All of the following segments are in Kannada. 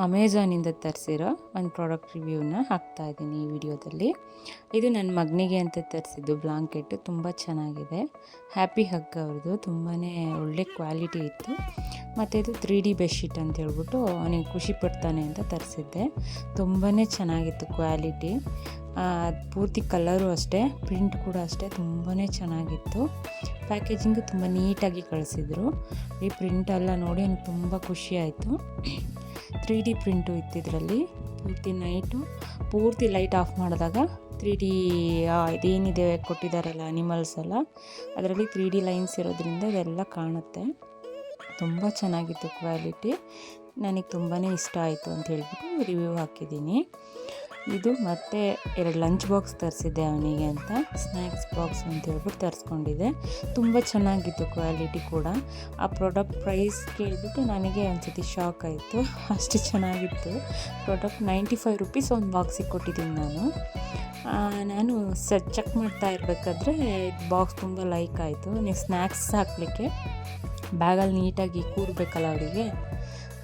ಅಮೆಝಾನಿಂದ ತರಿಸಿರೋ ಒಂದು ಪ್ರಾಡಕ್ಟ್ ರಿವ್ಯೂನ ಹಾಕ್ತಾಯಿದ್ದೀನಿ ಈ ವಿಡಿಯೋದಲ್ಲಿ. ಇದು ನನ್ನ ಮಗನಿಗೆ ಅಂತ ತರಿಸಿದ್ದು ಬ್ಲಾಂಕೆಟ್. ತುಂಬ ಚೆನ್ನಾಗಿದೆ. ಹ್ಯಾಪಿ ಹಗ್ ಅವ್ರದ್ದು ತುಂಬಾ ಒಳ್ಳೆ ಕ್ವಾಲಿಟಿ ಇತ್ತು. ಮತ್ತು ಇದು 3D ಬೆಡ್ಶೀಟ್ ಅಂತ ಹೇಳ್ಬಿಟ್ಟು ಅವನಿಗೆ ಖುಷಿ ಪಡ್ತಾನೆ ಅಂತ ತರಿಸಿದ್ದೆ. ತುಂಬಾ ಚೆನ್ನಾಗಿತ್ತು ಕ್ವಾಲಿಟಿ. ಪೂರ್ತಿ ಕಲರು ಅಷ್ಟೇ, ಪ್ರಿಂಟ್ ಕೂಡ ಅಷ್ಟೇ ತುಂಬಾ ಚೆನ್ನಾಗಿತ್ತು. ಪ್ಯಾಕೇಜಿಂಗು ತುಂಬ ನೀಟಾಗಿ ಕಳಿಸಿದ್ರು. ಈ ಪ್ರಿಂಟೆಲ್ಲ ನೋಡಿ ನನಗೆ ತುಂಬ ಖುಷಿ ಆಯಿತು. 3D ಪ್ರಿಂಟು ಇತ್ತು ಇದರಲ್ಲಿ. ಪೂರ್ತಿ ಲೈಟ್ ಆಫ್ ಮಾಡಿದಾಗ 3D ಇದೇನಿದೆ ಕೊಟ್ಟಿದ್ದಾರಲ್ಲ ಅನಿಮಲ್ಸ್ ಎಲ್ಲ, ಅದರಲ್ಲಿ 3D ಲೈನ್ಸ್ ಇರೋದ್ರಿಂದ ಇದೆಲ್ಲ ಕಾಣುತ್ತೆ. ತುಂಬ ಚೆನ್ನಾಗಿತ್ತು ಕ್ವಾಲಿಟಿ. ನನಗೆ ತುಂಬಾ ಇಷ್ಟ ಆಯಿತು ಅಂತ ಹೇಳ್ಬಿಟ್ಟು ರಿವ್ಯೂ ಹಾಕಿದ್ದೀನಿ. ಇದು ಮತ್ತು 2 ಲಂಚ್ ಬಾಕ್ಸ್ ತರಿಸಿದ್ದೆ ಅವನಿಗೆ ಅಂತ, ಸ್ನ್ಯಾಕ್ಸ್ ಬಾಕ್ಸ್ ಅಂತ ಹೇಳ್ಬಿಟ್ಟು ತರಿಸ್ಕೊಂಡಿದ್ದೆ. ತುಂಬ ಚೆನ್ನಾಗಿತ್ತು ಕ್ವಾಲಿಟಿ ಕೂಡ. ಆ ಪ್ರಾಡಕ್ಟ್ ಪ್ರೈಸ್ ಕೇಳಿಬಿಟ್ಟು ನನಗೆ ಒಂದ್ಸತಿ ಶಾಕ್ ಆಯಿತು, ಅಷ್ಟು ಚೆನ್ನಾಗಿತ್ತು ಪ್ರಾಡಕ್ಟ್. 95 ರುಪೀಸ್ ಒಂದು ಬಾಕ್ಸಿಗೆ ಕೊಟ್ಟಿದ್ದೀನಿ ನಾನು ಚೆಕ್ ಮಾಡ್ತಾ ಇರಬೇಕಾದ್ರೆ ಬಾಕ್ಸ್ ತುಂಬ ಲೈಕ್ ಆಯಿತು. ನೀವು ಸ್ನ್ಯಾಕ್ಸ್ ಹಾಕಲಿಕ್ಕೆ ಬ್ಯಾಗಲ್ಲಿ ನೀಟಾಗಿ ಕೂರಬೇಕಲ್ಲ ಅವರಿಗೆ,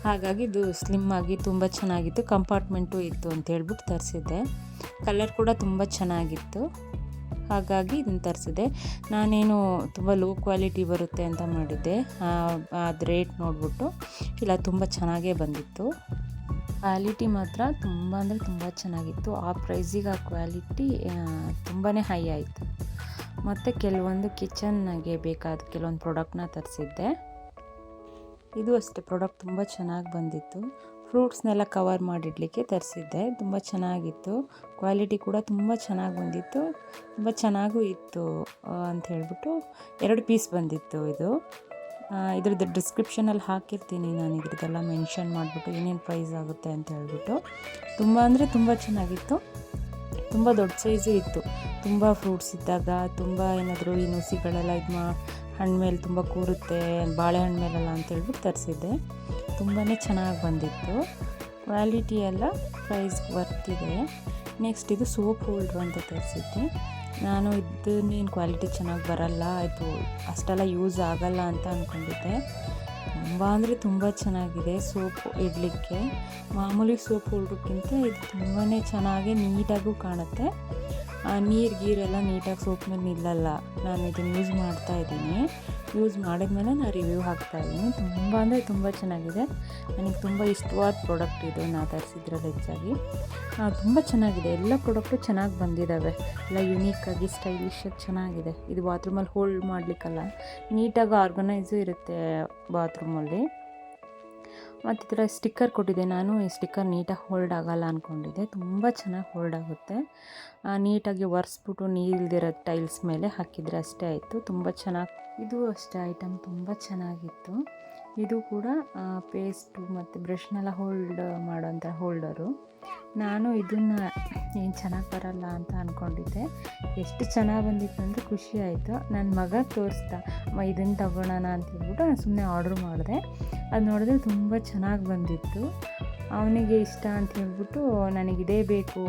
ಹಾಗಾಗಿ ಇದು ಸ್ಲಿಮ್ ಆಗಿ ತುಂಬ ಚೆನ್ನಾಗಿತ್ತು. ಕಂಪಾರ್ಟ್ಮೆಂಟು ಇತ್ತು ಅಂತ ಹೇಳ್ಬಿಟ್ಟು ತರಿಸಿದ್ದೆ. ಕಲರ್ ಕೂಡ ತುಂಬ ಚೆನ್ನಾಗಿತ್ತು, ಹಾಗಾಗಿ ಇದನ್ನು ತರಿಸಿದೆ. ನಾನೇನು ತುಂಬ ಲೋ ಕ್ವಾಲಿಟಿ ಬರುತ್ತೆ ಅಂತ ಮಾಡಿದ್ದೆ. ಅದು ರೇಟ್ ನೋಡಿಬಿಟ್ಟು ಇಲ್ಲ, ತುಂಬ ಚೆನ್ನಾಗೇ ಬಂದಿತ್ತು. ಕ್ವಾಲಿಟಿ ಮಾತ್ರ ತುಂಬ ಅಂದರೆ ತುಂಬ ಚೆನ್ನಾಗಿತ್ತು. ಆ ಪ್ರೈಸಿಗೆ ಆ ಕ್ವಾಲಿಟಿ ತುಂಬಾ ಹೈ ಆಯಿತು. ಮತ್ತು ಕೆಲವೊಂದು ಕಿಚನ್ಗೆ ಬೇಕಾದ ಕೆಲವೊಂದು ಪ್ರಾಡಕ್ಟ್ನ ತರಿಸಿದ್ದೆ. ಇದು ಅಷ್ಟೇ, ಪ್ರಾಡಕ್ಟ್ ತುಂಬ ಚೆನ್ನಾಗಿ ಬಂದಿತ್ತು. ಫ್ರೂಟ್ಸ್ನೆಲ್ಲ ಕವರ್ ಮಾಡಿಡಲಿಕ್ಕೆ ತರಿಸಿದ್ದೆ. ತುಂಬ ಚೆನ್ನಾಗಿತ್ತು. ಕ್ವಾಲಿಟಿ ಕೂಡ ತುಂಬ ಚೆನ್ನಾಗಿ ಬಂದಿತ್ತು. ತುಂಬ ಚೆನ್ನಾಗೂ ಇತ್ತು ಅಂತ ಹೇಳ್ಬಿಟ್ಟು 2 ಪೀಸ್ ಬಂದಿತ್ತು ಇದು. ಇದ್ರದ್ದು ಡಿಸ್ಕ್ರಿಪ್ಷನಲ್ಲಿ ಹಾಕಿರ್ತೀನಿ ನಾನು, ಇದ್ರದ್ದೆಲ್ಲ ಮೆನ್ಷನ್ ಮಾಡಿಬಿಟ್ಟು ಏನೇನು ಪ್ರೈಸ್ ಆಗುತ್ತೆ ಅಂತ ಹೇಳ್ಬಿಟ್ಟು. ತುಂಬ ಅಂದರೆ ತುಂಬ ಚೆನ್ನಾಗಿತ್ತು. ತುಂಬ ದೊಡ್ಡ ಸೈಜು ಇತ್ತು. ತುಂಬ ಫ್ರೂಟ್ಸ್ ಇದ್ದಾಗ ತುಂಬ ಏನಾದರೂ ಈ ನುಸಿಗಳೆಲ್ಲ ಹಣ್ಣು ಮೇಲೆ ತುಂಬ ಕೂರುತ್ತೆ, ಬಾಳೆಹಣ್ಣು ಮೇಲೆಲ್ಲ ಅಂತೇಳ್ಬಿಟ್ಟು ತರಿಸಿದ್ದೆ. ತುಂಬಾ ಚೆನ್ನಾಗಿ ಬಂದಿತ್ತು. ಕ್ವಾಲಿಟಿ ಎಲ್ಲ ಪ್ರೈಸ್ ವರ್ತಿದೆ. ನೆಕ್ಸ್ಟ್ ಇದು ಸೋಪ್ ಹೋಲ್ಡ್ರು ಅಂತ ತರಿಸಿದ್ದೆ ನಾನು. ಇದನ್ನೇನು ಕ್ವಾಲಿಟಿ ಚೆನ್ನಾಗಿ ಬರಲ್ಲ, ಇದು ಅಷ್ಟೆಲ್ಲ ಯೂಸ್ ಆಗಲ್ಲ ಅಂತ ಅಂದ್ಕೊಂಡಿದ್ದೆ. ತುಂಬ ಅಂದರೆ ತುಂಬ ಚೆನ್ನಾಗಿದೆ. ಸೋಪ್ ಇಡಲಿಕ್ಕೆ ಮಾಮೂಲಿ ಸೋಪ್ ಹೋಲ್ಡ್ರಕ್ಕಿಂತ ಇದು ತುಂಬಾ ಚೆನ್ನಾಗಿ ನೀಟಾಗೂ ಕಾಣುತ್ತೆ. ನೀರು ಗೀರೆಲ್ಲ ನೀಟಾಗಿ ಸೋಪ್ ಮೇಲೆ ನಿಲ್ಲಲ್ಲ. ನಾನು ಇದನ್ನು ಯೂಸ್ ಮಾಡ್ತಾಯಿದ್ದೀನಿ. ಯೂಸ್ ಮಾಡಿದ್ಮೇಲೆ ನಾನು ರಿವ್ಯೂ ಹಾಕ್ತಾಯಿದ್ದೀನಿ. ತುಂಬ ಅಂದರೆ ತುಂಬ ಚೆನ್ನಾಗಿದೆ. ನನಗೆ ತುಂಬ ಇಷ್ಟವಾದ ಪ್ರಾಡಕ್ಟ್ ಇದು, ನಾನು ತರಿಸಿದ್ರಲ್ಲಿ ಹೆಚ್ಚಾಗಿ. ತುಂಬ ಚೆನ್ನಾಗಿದೆ. ಎಲ್ಲ ಪ್ರಾಡಕ್ಟು ಚೆನ್ನಾಗಿ ಬಂದಿದ್ದಾವೆ. ಎಲ್ಲ ಯುನೀಕಾಗಿ ಸ್ಟೈಲಿಶಾಗಿ ಚೆನ್ನಾಗಿದೆ. ಇದು ಬಾತ್ರೂಮಲ್ಲಿ ಹೋಲ್ಡ್ ಮಾಡಲಿಕ್ಕಲ್ಲ, ನೀಟಾಗಿ ಆರ್ಗನೈಸು ಇರುತ್ತೆ ಬಾತ್ರೂಮಲ್ಲಿ. ಮತ್ತು ಈ ಥರ ಸ್ಟಿಕ್ಕರ್ ಕೊಟ್ಟಿದ್ದೆ ನಾನು. ಈ ಸ್ಟಿಕ್ಕರ್ ನೀಟಾಗಿ ಹೋಲ್ಡ್ ಆಗೋಲ್ಲ ಅಂದ್ಕೊಂಡಿದ್ದೆ. ತುಂಬ ಚೆನ್ನಾಗಿ ಹೋಲ್ಡ್ ಆಗುತ್ತೆ. ನೀಟಾಗಿ ಒರೆಸ್ಬಿಟ್ಟು ನೀರಿಲ್ದಿರೋ ಟೈಲ್ಸ್ ಮೇಲೆ ಹಾಕಿದರೆ ಅಷ್ಟೇ ಆಯಿತು. ತುಂಬ ಚೆನ್ನಾಗಿ, ಇದು ಅಷ್ಟೇ ಐಟಮ್ ತುಂಬ ಚೆನ್ನಾಗಿತ್ತು. ಇದು ಕೂಡ ಪೇಸ್ಟು ಮತ್ತು ಬ್ರಷ್ನೆಲ್ಲ ಹೋಲ್ಡ್ ಮಾಡೋಂಥ ಹೋಲ್ಡರು. ನಾನು ಇದನ್ನು ಏನು ಚೆನ್ನಾಗಿ ಬರಲ್ಲ ಅಂತ ಅಂದ್ಕೊಂಡಿದ್ದೆ. ಎಷ್ಟು ಚೆನ್ನಾಗಿ ಬಂದಿತ್ತು ಅಂದರೆ ಖುಷಿ ಆಯಿತು. ನನ್ನ ಮಗ ತೋರಿಸ್ದ, ಇದನ್ನು ತಗೊಳ್ಳೋಣ ಅಂತ ಹೇಳ್ಬಿಟ್ಟು ನಾನು ಸುಮ್ಮನೆ ಆರ್ಡ್ರ್ ಮಾಡಿದೆ. ಅದು ನೋಡಿದ್ರೆ ತುಂಬ ಚೆನ್ನಾಗಿ ಬಂದಿತ್ತು. ಅವನಿಗೆ ಇಷ್ಟ ಅಂತ ಹೇಳ್ಬಿಟ್ಟು ನನಗಿದೇ ಬೇಕು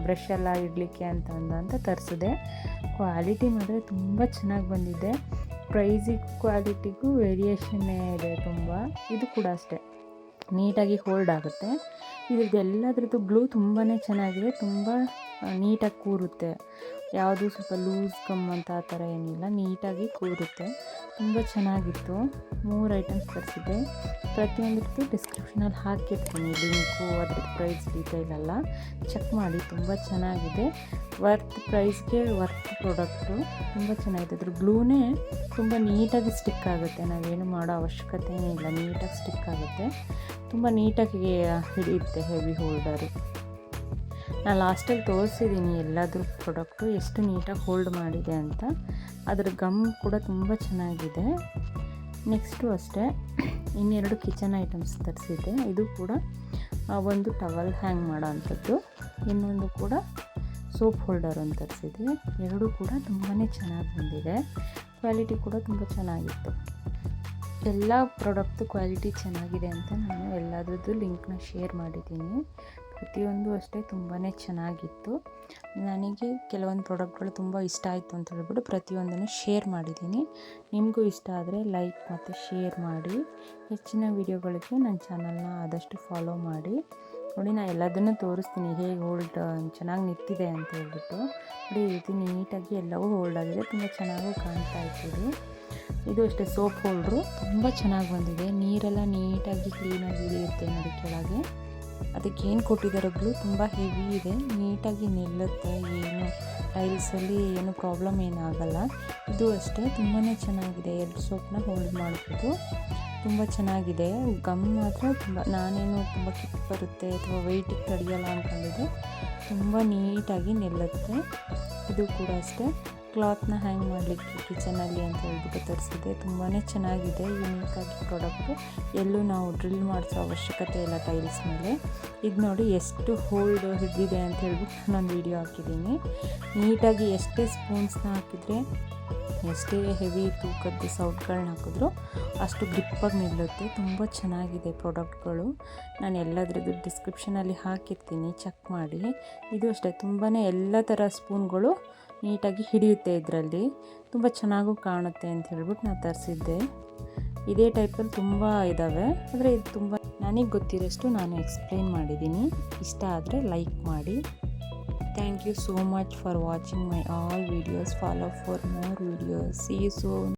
ಬ್ರಷ್ ಎಲ್ಲ ಇಡಲಿಕ್ಕೆ ಅಂತ ತರಿಸಿದೆ. ಕ್ವಾಲಿಟಿ ಮಾತ್ರ ತುಂಬ ಚೆನ್ನಾಗಿ ಬಂದಿದೆ. ಪ್ರೈಸಿಗೆ ಕ್ವಾಲಿಟಿಗೂ ವೇರಿಯೇಷನ್ನೇ ಇದೆ ತುಂಬ. ಇದು ಕೂಡ ಅಷ್ಟೇ, ನೀಟಾಗಿ ಹೋಲ್ಡ್ ಆಗುತ್ತೆ. ಇದ್ರದ್ದು ಎಲ್ಲದ್ರದ್ದು ಗ್ಲೂ ತುಂಬಾ ಚೆನ್ನಾಗಿದೆ. ತುಂಬ ನೀಟಾಗಿ ಕೂರುತ್ತೆ. ಯಾವುದು ಸ್ವಲ್ಪ ಲೂಸ್ ಗಮ್ ಅಂತ ಆ ಥರ ಏನಿಲ್ಲ, ನೀಟಾಗಿ ಕೂರುತ್ತೆ. ತುಂಬ ಚೆನ್ನಾಗಿತ್ತು. 3 ಐಟಮ್ಸ್ ತರಿಸಿದ್ದೆ. ಪ್ರತಿಯೊಂದಕ್ಕೂ ಡಿಸ್ಕ್ರಿಪ್ಷನಲ್ಲಿ ಹಾಕಿರ್ತೀನಿ ಲಿಂಕು, ಅದ್ರದ್ದು ಪ್ರೈಸ್ ಡೀಟೇಲ್ ಎಲ್ಲ ಚೆಕ್ ಮಾಡಿ. ತುಂಬ ಚೆನ್ನಾಗಿದೆ. ಪ್ರೈಸ್ಗೆ ವರ್ತ್ ಪ್ರಾಡಕ್ಟು. ತುಂಬ ಚೆನ್ನಾಗಿದೆ. ಅದ್ರ ಗ್ಲೂನೇ ತುಂಬ ನೀಟಾಗಿ ಸ್ಟಿಕ್ ಆಗುತ್ತೆ. ನಾವೇನು ಮಾಡೋ ಅವಶ್ಯಕತೆಯೇ ಇಲ್ಲ, ನೀಟಾಗಿ ಸ್ಟಿಕ್ ಆಗುತ್ತೆ. ತುಂಬ ನೀಟಾಗಿ ಹಿಡಿಯುತ್ತೆ ಹೆವಿ ಹೋಲ್ಡರು. ನಾನು ಲಾಸ್ಟಲ್ಲಿ ತೋರಿಸಿದ್ದೀನಿ ಎಲ್ಲಾದರೂ ಪ್ರಾಡಕ್ಟು ಎಷ್ಟು ನೀಟಾಗಿ ಹೋಲ್ಡ್ ಮಾಡಿದೆ ಅಂತ. ಅದರ ಗಮ್ ಕೂಡ ತುಂಬ ಚೆನ್ನಾಗಿದೆ. ನೆಕ್ಸ್ಟು ಅಷ್ಟೇ, 2 ಕಿಚನ್ ಐಟಮ್ಸ್ ತರಿಸಿದ್ದೆ. ಇದು ಕೂಡ ಒಂದು ಟವಲ್ ಹ್ಯಾಂಗ್ ಮಾಡೋ ಅಂಥದ್ದು, ಇನ್ನೊಂದು ಕೂಡ ಸೋಪ್ ಹೋಲ್ಡರ್ ಅಂತ ತರಿಸಿದ್ದೆ. 2 ಕೂಡ ತುಂಬಾ ಚೆನ್ನಾಗಿ ಬಂದಿದೆ. ಕ್ವಾಲಿಟಿ ಕೂಡ ತುಂಬ ಚೆನ್ನಾಗಿತ್ತು. ಎಲ್ಲ ಪ್ರಾಡಕ್ಟು ಕ್ವಾಲಿಟಿ ಚೆನ್ನಾಗಿದೆ ಅಂತ ನಾನು ಎಲ್ಲದರದ್ದು ಲಿಂಕ್ನ ಶೇರ್ ಮಾಡಿದ್ದೀನಿ. ಪ್ರತಿಯೊಂದು ಅಷ್ಟೇ ತುಂಬಾ ಚೆನ್ನಾಗಿತ್ತು. ನನಗೆ ಕೆಲವೊಂದು ಪ್ರಾಡಕ್ಟ್ಗಳು ತುಂಬ ಇಷ್ಟ ಆಯಿತು ಅಂತ ಹೇಳ್ಬಿಟ್ಟು ಪ್ರತಿಯೊಂದನ್ನು ಶೇರ್ ಮಾಡಿದ್ದೀನಿ. ನಿಮಗೂ ಇಷ್ಟ ಆದರೆ ಲೈಕ್ ಮತ್ತು ಶೇರ್ ಮಾಡಿ. ಹೆಚ್ಚಿನ ವಿಡಿಯೋಗಳಿಗೆ ನನ್ನ ಚಾನಲ್ನ ಆದಷ್ಟು ಫಾಲೋ ಮಾಡಿ. ನೋಡಿ, ನಾನು ಎಲ್ಲದನ್ನು ತೋರಿಸ್ತೀನಿ ಹೇಗೆ ಹೋಲ್ಡ್ ಚೆನ್ನಾಗಿ ನಿಂತಿದೆ ಅಂತ ಹೇಳ್ಬಿಟ್ಟು. ನೋಡಿ, ಈ ರೀತಿ ನೀಟಾಗಿ ಎಲ್ಲವೂ ಹೋಲ್ಡ್ ಆಗಿದೆ, ತುಂಬ ಚೆನ್ನಾಗೂ ಕಾಣ್ತಾ ಇತ್ತು. ಇದು ಅಷ್ಟೇ ಸೋಪ್ ಹೋಲ್ಡ್ರು ತುಂಬ ಚೆನ್ನಾಗಿ ಬಂದಿದೆ. ನೀರೆಲ್ಲ ನೀಟಾಗಿ ಕ್ಲೀನಾಗಿ ಇಳಿಯುತ್ತೆ ನೋಡಿ ಕೆಳಗೆ. ಅದಕ್ಕೇನು ಕೊಟ್ಟಿದ್ದಾರೆ ಬ್ಲೂ ತುಂಬ ಹೆವಿ ಇದೆ, ನೀಟಾಗಿ ನಿಲ್ಲುತ್ತೆ, ಏನು ಟೈಲ್ಸಲ್ಲಿ ಏನು ಪ್ರಾಬ್ಲಮ್ ಏನಾಗಲ್ಲ. ಇದು ಅಷ್ಟೇ ತುಂಬಾ ಚೆನ್ನಾಗಿದೆ, 2 ಸೋಪ್ನ ಹೋಲ್ಡ್ ಮಾಡ್ಬೋದು. ತುಂಬ ಚೆನ್ನಾಗಿದೆ. ಗಮ್ ಮಾತ್ರ ನಾನೇನು ತುಂಬ ಕಿತ್ತು ಬರುತ್ತೆ ಅಥವಾ ವೆಯ್ಟಿಗೆ ತಡೆಯಲ್ಲ ಅಂದ್ಕೊಂಡಿದ್ದೆ. ತುಂಬ ನೀಟಾಗಿ ನಿಲ್ಲುತ್ತೆ. ಇದು ಕೂಡ ಅಷ್ಟೇ ಕ್ಲಾತ್ನ ಹ್ಯಾಂಗ್ ಮಾಡಲಿಕ್ಕೆ ಕಿಚನಲ್ಲಿ ಅಂತ ಹೇಳ್ಬಿಟ್ಟು ತರಿಸಿದೆ. ತುಂಬಾ ಚೆನ್ನಾಗಿದೆ, ಯುನೀಕಾಗಿ ಪ್ರಾಡಕ್ಟು. ಎಲ್ಲೂ ನಾವು ಡ್ರಿಲ್ ಮಾಡಿಸೋ ಅವಶ್ಯಕತೆ ಇಲ್ಲ ಟೈಲ್ಸ್ ಮೇಲೆ. ಇದು ನೋಡಿ ಎಷ್ಟು ಹೋಲ್ಡ್ ಹಿಡಿದಿದೆ ಅಂತ ಹೇಳ್ಬಿಟ್ಟು ನಾನೊಂದು ವೀಡಿಯೋ ಹಾಕಿದ್ದೀನಿ. ನೀಟಾಗಿ ಎಷ್ಟೇ ಸ್ಪೂನ್ಸ್ನ ಹಾಕಿದರೆ, ಎಷ್ಟೇ ಹೆವಿ ತೂಕದ್ದು ಸೌಟ್ಗಳನ್ನ ಹಾಕಿದ್ರು ಅಷ್ಟು ಗ್ರಿಪ್ಪಾಗಿ ನಿಲ್ಲುತ್ತೆ. ತುಂಬ ಚೆನ್ನಾಗಿದೆ ಪ್ರಾಡಕ್ಟ್ಗಳು. ನಾನು ಎಲ್ಲದ್ರದ್ದು ಡಿಸ್ಕ್ರಿಪ್ಷನಲ್ಲಿ ಹಾಕಿರ್ತೀನಿ, ಚೆಕ್ ಮಾಡಿ. ಇದು ಅಷ್ಟೇ ತುಂಬಾ ಎಲ್ಲ ಥರ ಸ್ಪೂನ್ಗಳು ನೀಟಾಗಿ ಹಿಡಿಯುತ್ತೆ ಇದರಲ್ಲಿ. ತುಂಬ ಚೆನ್ನಾಗೂ ಕಾಣುತ್ತೆ ಅಂತ ಹೇಳ್ಬಿಟ್ಟು ನಾನು ತರಿಸಿದ್ದೆ. ಇದೇ ಟೈಪಲ್ಲಿ ತುಂಬ ಇದ್ದಾವೆ, ಆದರೆ ಇದು ತುಂಬ ನನಗೆ ಗೊತ್ತಿರೋಷ್ಟು ನಾನು ಎಕ್ಸ್ಪ್ಲೇನ್ ಮಾಡಿದ್ದೀನಿ. ಇಷ್ಟ ಆದರೆ ಲೈಕ್ ಮಾಡಿ. Thank you so much for watching my all videos. Follow for more videos. See you soon.